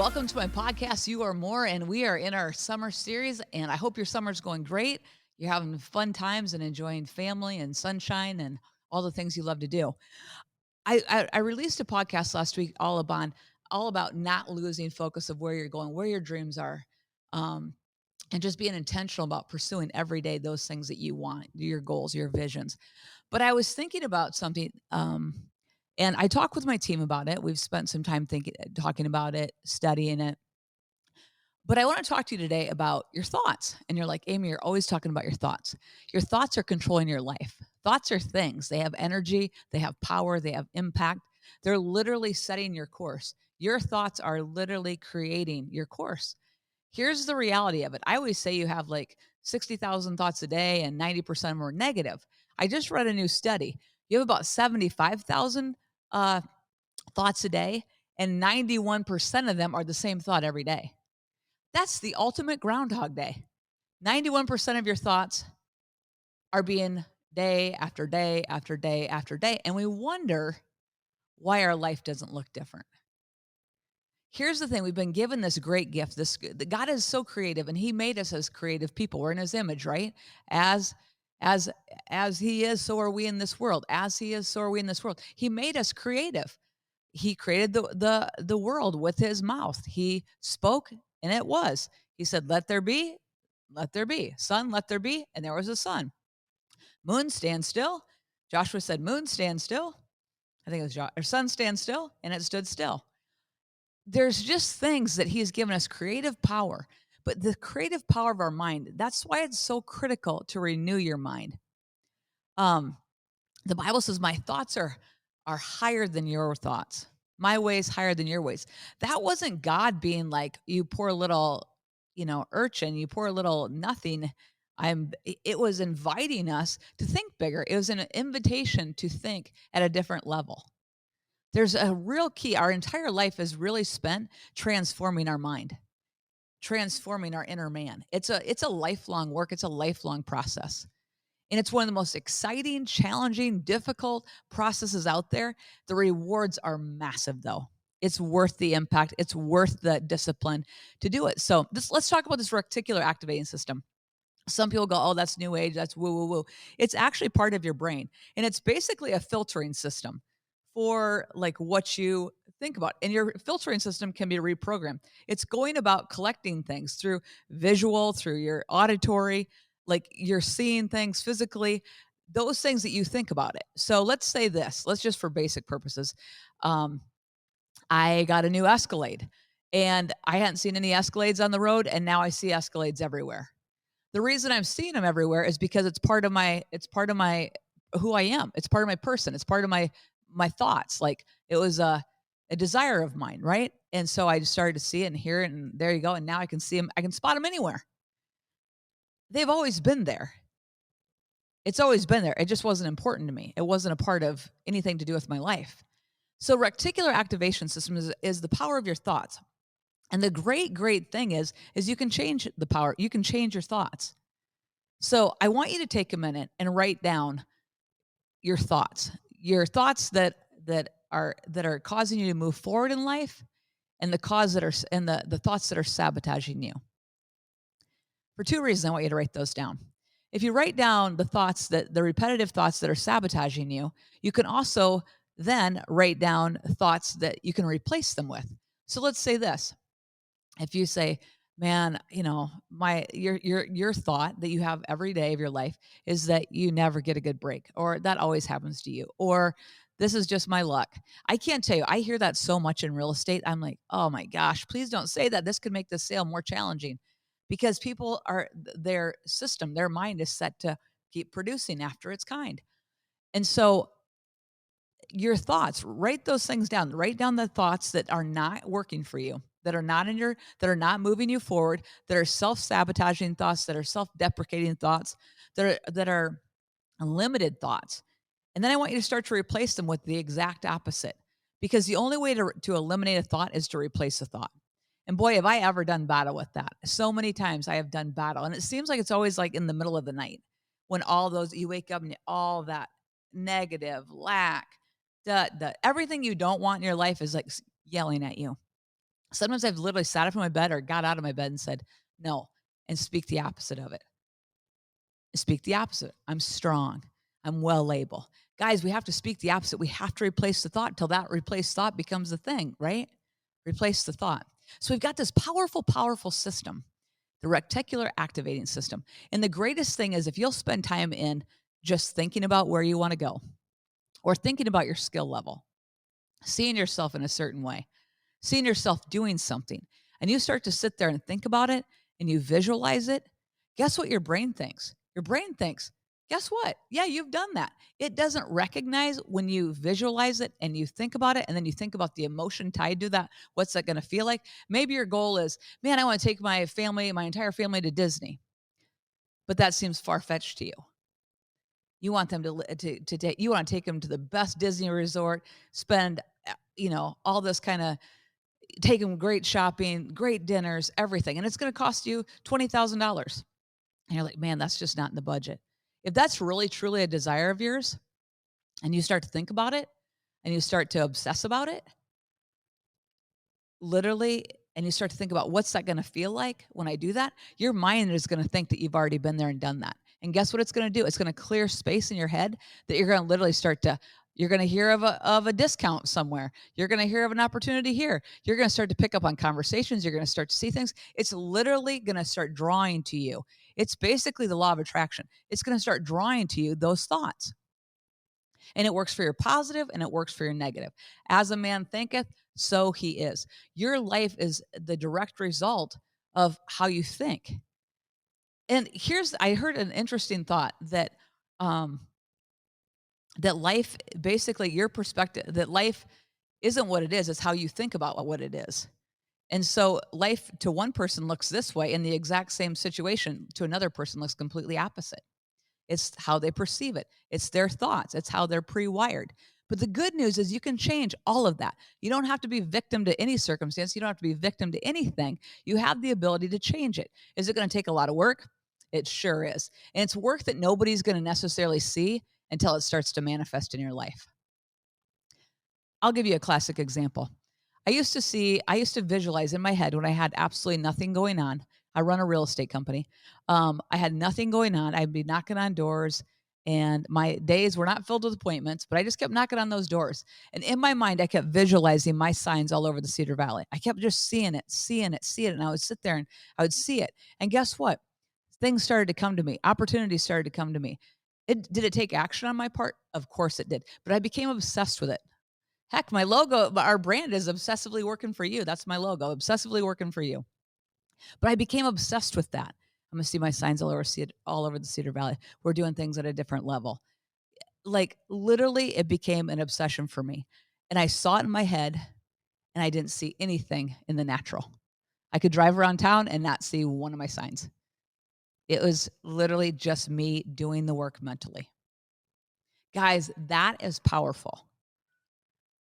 Welcome to my podcast, You Are More, and we are in our summer series, and I hope your summer's going great. You're having fun times and enjoying family and sunshine and all the things you love to do. I released a podcast last week all about not losing focus of where you're going, where your dreams are, um, and just being intentional about pursuing every day those things that you want, your goals, your visions. But I was thinking about something, and I talked with my team about it. We've spent some time talking about it, studying it. But I want to talk to you today about your thoughts. And you're like, Amy, you're always talking about your thoughts. Your thoughts are controlling your life. Thoughts are things. They have energy, they have power, they have impact. They're literally setting your course. Your thoughts are literally creating your course. Here's the reality of it. I always say you have like 60,000 thoughts a day and 90% of them are negative. I just read a new study. You have about 75,000 uh, thoughts a day, and 91% of them are the same thought every day. That's the ultimate Groundhog Day. 91% of your thoughts are being day after day after day after day. And we wonder why our life doesn't look different. Here's the thing, we've been given this great gift. The God is so creative, and He made us as creative people. We're in His image, right? As as as He is, so are we in this world. As He is, so are we in this world. He made us creative. He created the world with His mouth. He spoke, and it was. He said, "Let there be, let there be. Sun, let there be," and there was a sun. Moon, stand still. Joshua said, "Moon, stand still." I think it was or sun, stand still, and it stood still. There's just things that He's given us creative power, but the creative power of our mind. That's why it's so critical to renew your mind. Um, the Bible says, "My thoughts are higher than your thoughts. My ways higher than your ways." That wasn't God being like, "You poor little, urchin, you poor little nothing." It was inviting us to think bigger. It was an invitation to think at a different level. There's a real key. Our entire life is really spent transforming our mind, transforming our inner man. It's a lifelong work. It's a lifelong process. And it's one of the most exciting, challenging, difficult processes out there. The rewards are massive, though. It's worth the impact. It's worth the discipline to do it. So let's talk about this reticular activating system. Some people go, "Oh, that's new age. That's woo, woo, woo." It's actually part of your brain. And it's basically a filtering system for like what you think about. And your filtering system can be reprogrammed. It's going about collecting things through visual, through your auditory, like you're seeing things physically, those things that you think about it. So let's say this, let's just for basic purposes. Um, I got a new Escalade and I hadn't seen any Escalades on the road. And now I see Escalades everywhere. The reason I'm seeing them everywhere is because it's part of my who I am. It's part of my person. It's part of my thoughts. Like it was a desire of mine, right? And so I just started to see it and hear it, and there you go. And now I can see them. I can spot them anywhere. They've always been there. It's always been there. It just wasn't important to me. It wasn't a part of anything to do with my life. So reticular activation system is the power of your thoughts. And the great thing is you can change the power. You can change your thoughts. So I want you to take a minute and write down your thoughts that are causing you to move forward in life, and the thoughts that are sabotaging you. For two reasons, I want you to write those down. If you write down the repetitive thoughts that are sabotaging you, you can also then write down thoughts that you can replace them with. So let's say this. If you say, "Man, your thought that you have every day of your life is that you never get a good break, or that always happens to you, or this is just my luck." I can't tell you, I hear that so much in real estate. I'm like, "Oh my gosh, please don't say that. This could make the sale more challenging." Because people their system, their mind is set to keep producing after its kind. And so your thoughts, write those things down. Write down the thoughts that are not working for you, that are not moving you forward, that are self-sabotaging thoughts, that are self-deprecating thoughts, that are limited thoughts. And then I want you to start to replace them with the exact opposite. Because the only way to eliminate a thought is to replace a thought. And boy, have I ever done battle with that. So many times I have done battle. And it seems like it's always like in the middle of the night when all those, you wake up and all that negative, lack, everything you don't want in your life is like yelling at you. Sometimes I've literally sat up in my bed or got out of my bed and said, "No," and speak the opposite of it. Speak the opposite. I'm strong. I'm well able. Guys, we have to speak the opposite. We have to replace the thought until that replaced thought becomes the thing, right? Replace the thought. So we've got this powerful, powerful system, the reticular activating system. And the greatest thing is if you'll spend time in just thinking about where you want to go or thinking about your skill level, seeing yourself in a certain way, seeing yourself doing something, and you start to sit there and think about it and you visualize it, guess what your brain thinks? Your brain thinks, guess what? Yeah, you've done that. It doesn't recognize when you visualize it and you think about it, and then you think about the emotion tied to that. What's that going to feel like? Maybe your goal is, man, I want to take my family, my entire family to Disney, but that seems far fetched to you. You want them to take you want to take them to the best Disney resort, spend all this kind of take them great shopping, great dinners, everything. And it's going to cost you $20,000. And you're like, man, that's just not in the budget. If that's really, truly a desire of yours and you start to think about it and you start to obsess about it, literally, and you start to think about what's that going to feel like when I do that, your mind is going to think that you've already been there and done that. And guess what it's going to do? It's going to clear space in your head that you're going to literally start to you're going to hear of a discount somewhere. You're going to hear of an opportunity here. You're going to start to pick up on conversations. You're going to start to see things. It's literally going to start drawing to you. It's basically the law of attraction. It's going to start drawing to you those thoughts. And it works for your positive and it works for your negative. As a man thinketh, so he is. Your life is the direct result of how you think. And I heard an interesting thought um that life, basically your perspective, that life isn't what it is, it's how you think about what it is. And so life to one person looks this way in the exact same situation, to another person looks completely opposite. It's how they perceive it. It's their thoughts. It's how they're pre-wired. But the good news is you can change all of that. You don't have to be victim to any circumstance. You don't have to be victim to anything. You have the ability to change it. Is it going to take a lot of work? It sure is. And it's work that nobody's going to necessarily see until it starts to manifest in your life. I'll give you a classic example. I used to visualize in my head when I had absolutely nothing going on. I run a real estate company. I had nothing going on. I'd be knocking on doors, and my days were not filled with appointments, but I just kept knocking on those doors. And in my mind, I kept visualizing my signs all over the Cedar Valley. I kept just seeing it, seeing it, seeing it. And I would sit there and I would see it. And guess what? Things started to come to me, opportunities started to come to me. Did it take action on my part? Of course it did. But I became obsessed with it. Heck, my logo, our brand is obsessively working for you. That's my logo, obsessively working for you. But I became obsessed with that. I'm gonna see my signs all over the Cedar Valley. We're doing things at a different level. Like literally, it became an obsession for me. And I saw it in my head and I didn't see anything in the natural. I could drive around town and not see one of my signs. It was literally just me doing the work mentally. Guys, that is powerful.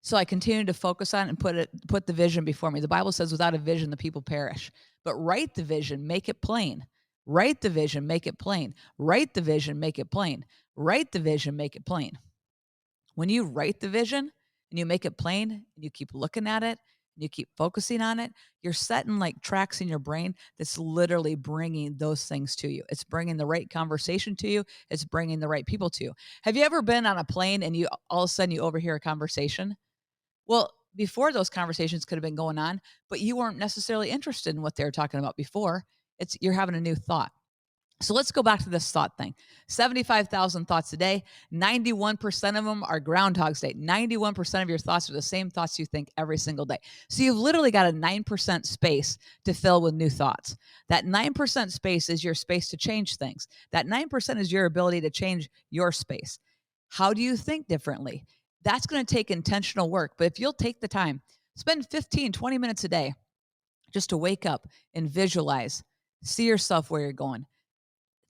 So I continued to focus on and put the vision before me. The Bible says without a vision the people perish. But write the vision, make it plain. Write the vision, make it plain. Write the vision, make it plain. Write the vision, make it plain. When you write the vision and you make it plain and you keep looking at it and you keep focusing on it, you're setting like tracks in your brain that's literally bringing those things to you. It's bringing the right conversation to you. It's bringing the right people to you. Have you ever been on a plane and you all of a sudden you overhear a conversation? Well, before those conversations could have been going on, but you weren't necessarily interested in what they were talking about before. It's you're having a new thought. So let's go back to this thought thing. 75,000 thoughts a day. 91% of them are Groundhog Day. 91% of your thoughts are the same thoughts you think every single day. So you've literally got a 9% space to fill with new thoughts. That 9% space is your space to change things. That 9% is your ability to change your space. How do you think differently? That's going to take intentional work. But if you'll take the time, spend 15, 20 minutes a day just to wake up and visualize, see yourself where you're going.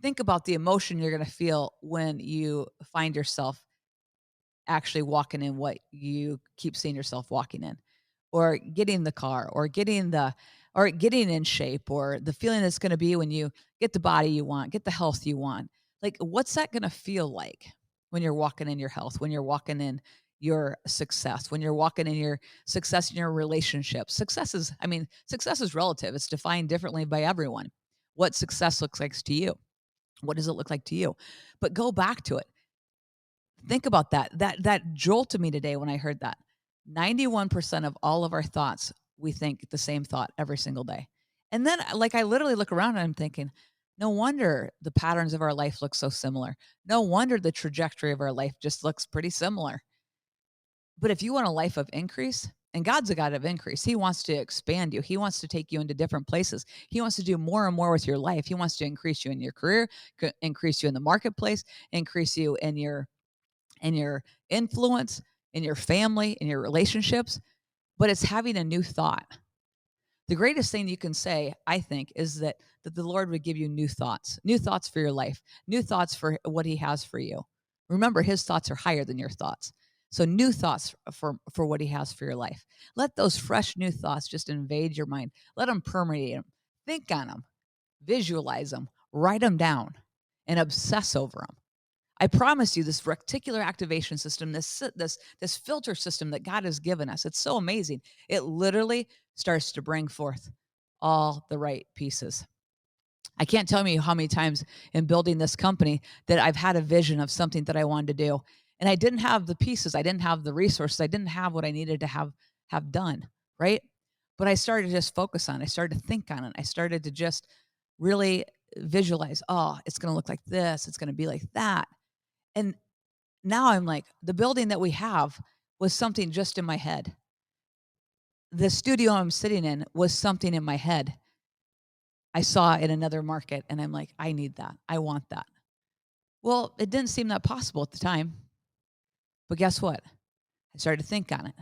Think about the emotion you're going to feel when you find yourself actually walking in what you keep seeing yourself walking in, or getting in the car, or getting in shape, or the feeling that's going to be when you get the body you want, get the health you want. Like, what's that going to feel like when you're walking in your health, when you're walking in, your success, when you're walking in your success in your relationships. Success is relative. It's defined differently by everyone. What success looks like to you. What does it look like to you? But go back to it. Think about that. That jolted me today when I heard that. 91% of all of our thoughts, we think the same thought every single day. And then like I literally look around and I'm thinking, no wonder the patterns of our life look so similar. No wonder the trajectory of our life just looks pretty similar. But if you want a life of increase, and God's a God of increase, He wants to expand you. He wants to take you into different places. He wants to do more and more with your life. He wants to increase you in your career, increase you in the marketplace, increase you in your influence, in your family, in your relationships. But it's having a new thought. The greatest thing you can say, I think, is that the Lord would give you new thoughts for your life, new thoughts for what He has for you. Remember, His thoughts are higher than your thoughts. So new thoughts for what He has for your life. Let those fresh new thoughts just invade your mind. Let them permeate them. Think on them, visualize them, write them down, and obsess over them. I promise you, this reticular activation system, this filter system that God has given us, it's so amazing. It literally starts to bring forth all the right pieces. I can't tell you how many times in building this company that I've had a vision of something that I wanted to do, and I didn't have the pieces, I didn't have the resources, I didn't have what I needed to have done, right? But I started to just focus on it. I started to think on it. I started to just really visualize, oh, it's going to look like this, it's going to be like that. And now I'm like, the building that we have was something just in my head. The studio I'm sitting in was something in my head. I saw in another market and I'm like, I need that. I want that. Well, it didn't seem that possible at the time. But guess what? I started to think on it.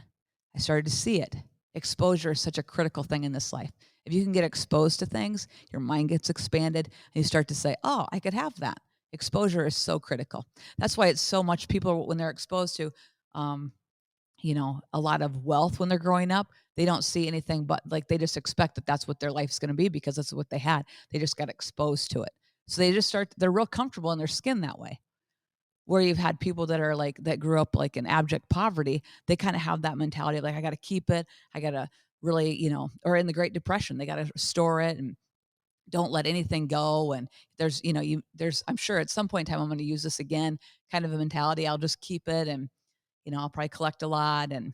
I started to see it. Exposure is such a critical thing in this life. If you can get exposed to things, your mind gets expanded and you start to say, oh, I could have that. Exposure is so critical. That's why it's so much people, when they're exposed to, um, a lot of wealth when they're growing up, they don't see anything but like they just expect that that's what their life's going to be because that's what they had. They just got exposed to it. So they're real comfortable in their skin that way. Where you've had people that are like, that grew up like in abject poverty, they kind of have that mentality of like, I got to keep it. I got to really, or in the Great Depression, they got to store it and don't let anything go. And I'm sure at some point in time, I'm going to use this again, kind of a mentality. I'll just keep it and, I'll probably collect a lot and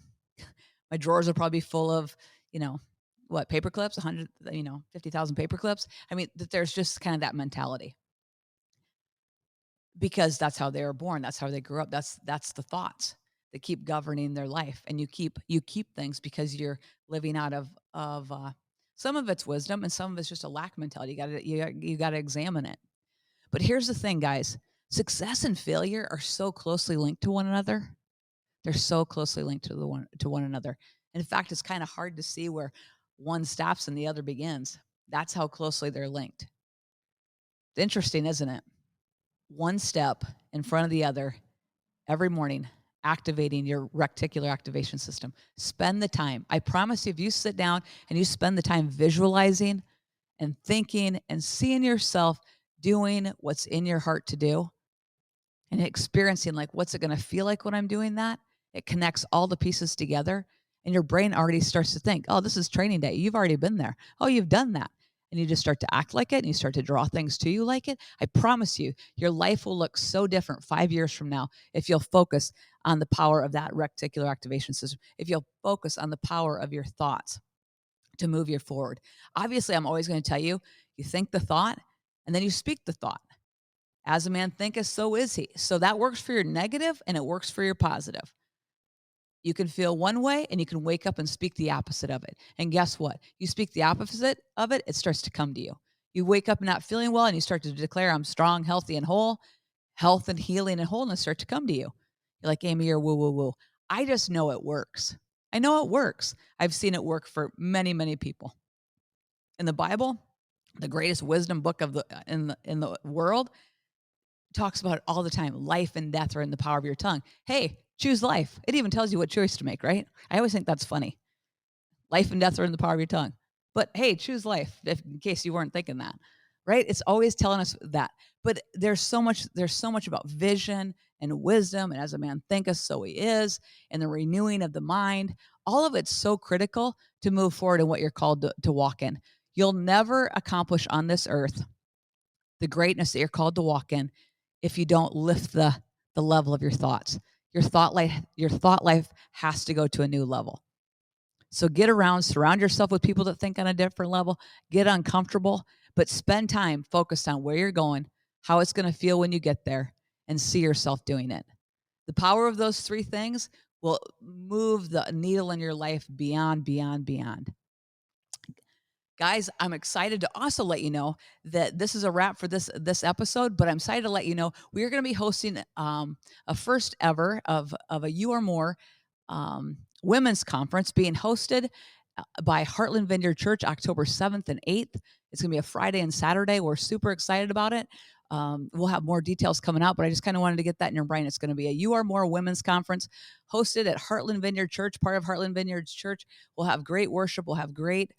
my drawers will probably be full of, you know, what, paper clips, 100, 50,000 paper clips. I mean, that there's just kind of that mentality because that's how they were born. That's how they grew up. That's the thoughts that keep governing their life. And you keep things because you're living out of some of it's wisdom and some of it's just a lack mentality. You gotta examine it. But here's the thing, guys. Success and failure are so closely linked to one another. They're so closely linked to one another. In fact, it's kind of hard to see where one stops and the other begins. That's how closely they're linked. It's interesting, isn't it? One step in front of the other every morning, activating your reticular activation system. Spend the time. I promise you, if you sit down and you spend the time visualizing and thinking and seeing yourself doing what's in your heart to do, and experiencing like what's it going to feel like when I'm doing that, it connects all the pieces together and your brain already starts to think, oh, this is training day, you've already been there, oh, you've done that, and you just start to act like it and you start to draw things to you like it. I promise you, your life will look so different 5 years from now if you'll focus on the power of that reticular activation system, if you'll focus on the power of your thoughts to move you forward. Obviously, I'm always going to tell you, you think the thought and then you speak the thought. As a man thinketh, so is he. So that works for your negative and it works for your positive. You can feel one way and you can wake up and speak the opposite of it. And guess what? You speak the opposite of it, it starts to come to you. You wake up not feeling well and you start to declare, I'm strong, healthy, and whole. Health and healing and wholeness start to come to you. You're like, Amy, you're woo, woo, woo. I just know it works. I know it works. I've seen it work for many, many people. In the Bible, the greatest wisdom book of the in the world, talks about it all the time. Life and death are in the power of your tongue. Hey, choose life. It even tells you what choice to make, right? I always think that's funny. Life and death are in the power of your tongue. But hey, choose life, in case you weren't thinking that, right? It's always telling us that. But there's so much about vision and wisdom, and as a man thinketh, so he is, and the renewing of the mind. All of it's so critical to move forward in what you're called to walk in. You'll never accomplish on this earth the greatness that you're called to walk in if you don't lift the level of your thoughts. Your thought life has to go to a new level. So get around, surround yourself with people that think on a different level, get uncomfortable, but spend time focused on where you're going, how it's going to feel when you get there, and see yourself doing it. The power of those three things will move the needle in your life beyond, beyond, beyond. Guys, I'm excited to also let you know that this is a wrap for this episode, but I'm excited to let you know we are going to be hosting a first ever of a You or More women's conference being hosted by Heartland Vineyard Church October 7th and 8th. It's going to be a Friday and Saturday. We're super excited about it. We'll have more details coming out, but I just kind of wanted to get that in your brain. It's going to be a You Are More women's conference hosted at Heartland Vineyard Church, part of Heartland Vineyard's Church. We'll have great worship. We'll have great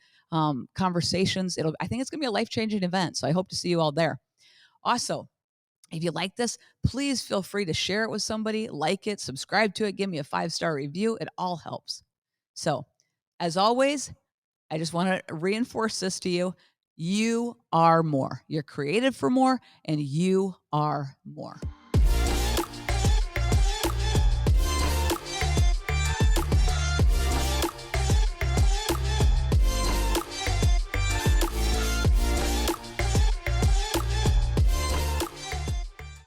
conversations. I think it's going to be a life changing event. So I hope to see you all there. Also, if you like this, please feel free to share it with somebody, like it, subscribe to it, give me a 5-star review. It all helps. So, as always, I just want to reinforce this to you. You are more. You're created for more, and you are more.